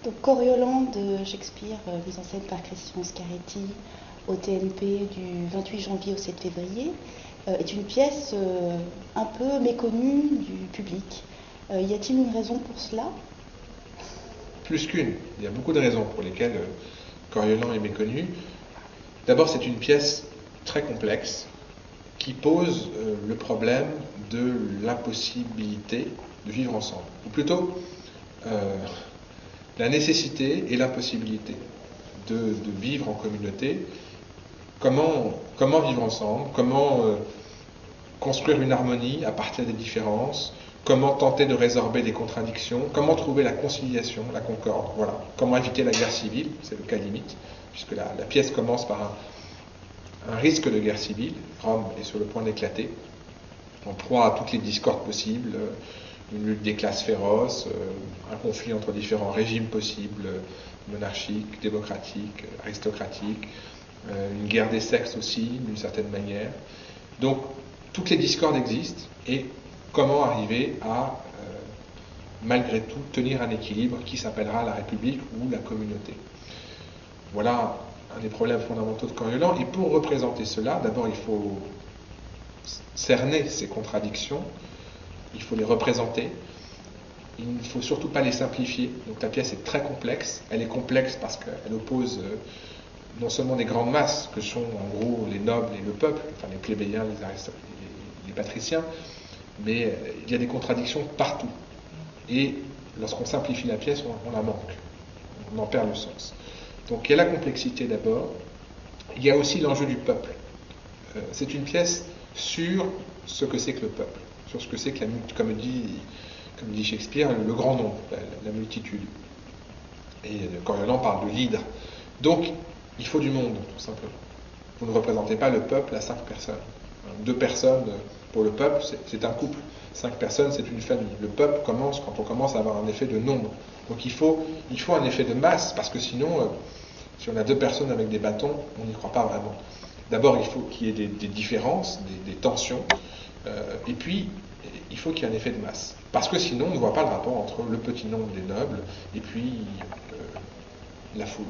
Donc Coriolan de Shakespeare, mise en scène par Christian Scaretti au TNP du 28 janvier au 7 février, est une pièce un peu méconnue du public. Y a-t-il une raison pour cela? Plus qu'une. Il y a beaucoup de raisons pour lesquelles Coriolan est méconnu. D'abord, c'est une pièce très complexe qui pose le problème de l'impossibilité de vivre ensemble. Ou plutôt, la nécessité et l'impossibilité de vivre en communauté. Comment vivre ensemble? Comment construire une harmonie à partir des différences? Comment tenter de résorber des contradictions? Comment trouver la conciliation, la concorde? Voilà. Comment éviter la guerre civile? C'est le cas limite, puisque la pièce commence par un risque de guerre civile. Rome est sur le point d'éclater, en proie à toutes les discordes possibles, une lutte des classes féroce, un conflit entre différents régimes possibles, monarchiques, démocratiques, aristocratiques, une guerre des sexes aussi, d'une certaine manière. Donc, toutes les discordes existent, et comment arriver à, malgré tout, tenir un équilibre qui s'appellera la République ou la communauté. Voilà un des problèmes fondamentaux de Coriolan. Et pour représenter cela, d'abord il faut cerner ces contradictions, il faut les représenter, il ne faut surtout pas les simplifier. Donc la pièce est très complexe, elle est complexe parce qu'elle oppose non seulement des grandes masses, que sont en gros les nobles et le peuple, enfin les plébéiens, les patriciens, mais il y a des contradictions partout. Et lorsqu'on simplifie la pièce, on la manque, on en perd le sens. Donc il y a la complexité d'abord, il y a aussi l'enjeu du peuple. C'est une pièce sur ce que c'est que le peuple, sur ce que c'est que comme dit Shakespeare, le grand nombre, la multitude. Et Coriolan parle de l'hydre. Donc il faut du monde, tout simplement. Vous ne représentez pas le peuple à 5 personnes. 2 personnes pour le peuple, c'est un couple. 5 personnes, c'est une famille. Le peuple commence quand on commence à avoir un effet de nombre. Donc il faut un effet de masse, parce que sinon, si on a 2 personnes avec des bâtons, on n'y croit pas vraiment. D'abord, il faut qu'il y ait des différences, des tensions, et puis il faut qu'il y ait un effet de masse. Parce que sinon, on ne voit pas le rapport entre le petit nombre des nobles et puis la foule.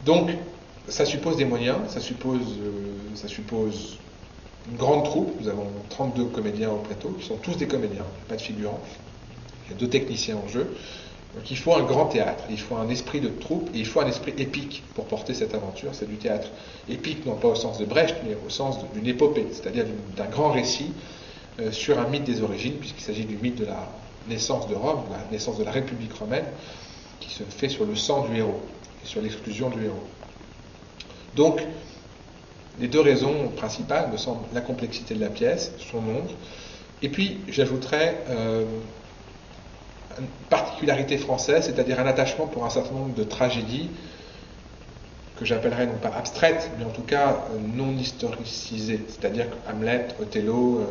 Donc, ça suppose des moyens, ça suppose une grande troupe. Nous avons 32 comédiens au plateau, qui sont tous des comédiens, pas de figurants. Il y a 2 techniciens en jeu. Donc il faut un grand théâtre, il faut un esprit de troupe, et il faut un esprit épique pour porter cette aventure. C'est du théâtre épique, non pas au sens de Brecht, mais au sens d'une épopée, c'est-à-dire d'un grand récit sur un mythe des origines, puisqu'il s'agit du mythe de la naissance de Rome, de la naissance de la République romaine, qui se fait sur le sang du héros, et sur l'exclusion du héros. Donc, les 2 raisons principales me semblent la complexité de la pièce, son nombre, et puis j'ajouterais une particularité française, c'est-à-dire un attachement pour un certain nombre de tragédies que j'appellerais non pas abstraites, mais en tout cas non historicisées, c'est-à-dire Hamlet, Othello,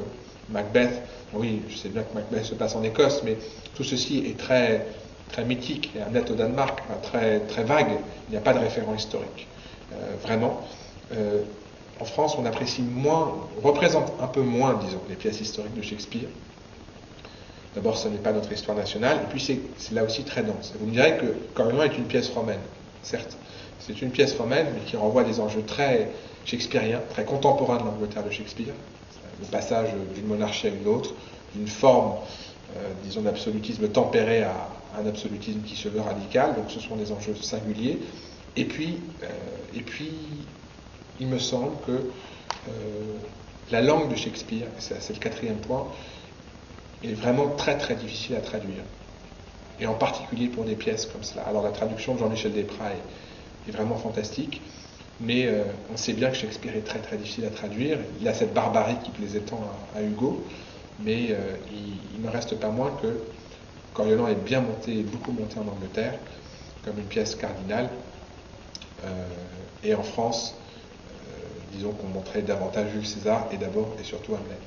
Macbeth. Oui, je sais bien que Macbeth se passe en Écosse, mais tout ceci est très, très mythique, et Hamlet au Danemark, très, très vague, il n'y a pas de référent historique. Vraiment. En France, on apprécie moins, on représente un peu moins, disons, les pièces historiques de Shakespeare. D'abord, ce n'est pas notre histoire nationale, et puis c'est là aussi très dense. Vous me direz que Coriolan est une pièce romaine, certes. C'est une pièce romaine, mais qui renvoie à des enjeux très shakespeariens, très contemporains de l'Angleterre de Shakespeare. Le passage d'une monarchie à une autre, d'une forme, disons, d'absolutisme tempéré à un absolutisme qui se veut radical. Donc ce sont des enjeux singuliers. Et puis il me semble que la langue de Shakespeare, c'est le 4e point, est vraiment très très difficile à traduire. Et en particulier pour des pièces comme cela. Alors la traduction de Jean-Michel Desprats est vraiment fantastique, mais on sait bien que Shakespeare est très très difficile à traduire. Il a cette barbarie qui plaisait tant à Hugo, mais il ne reste pas moins que Coriolan est bien monté, beaucoup monté en Angleterre, comme une pièce cardinale, et en France, disons qu'on montrait davantage Jules César et d'abord et surtout Hamlet.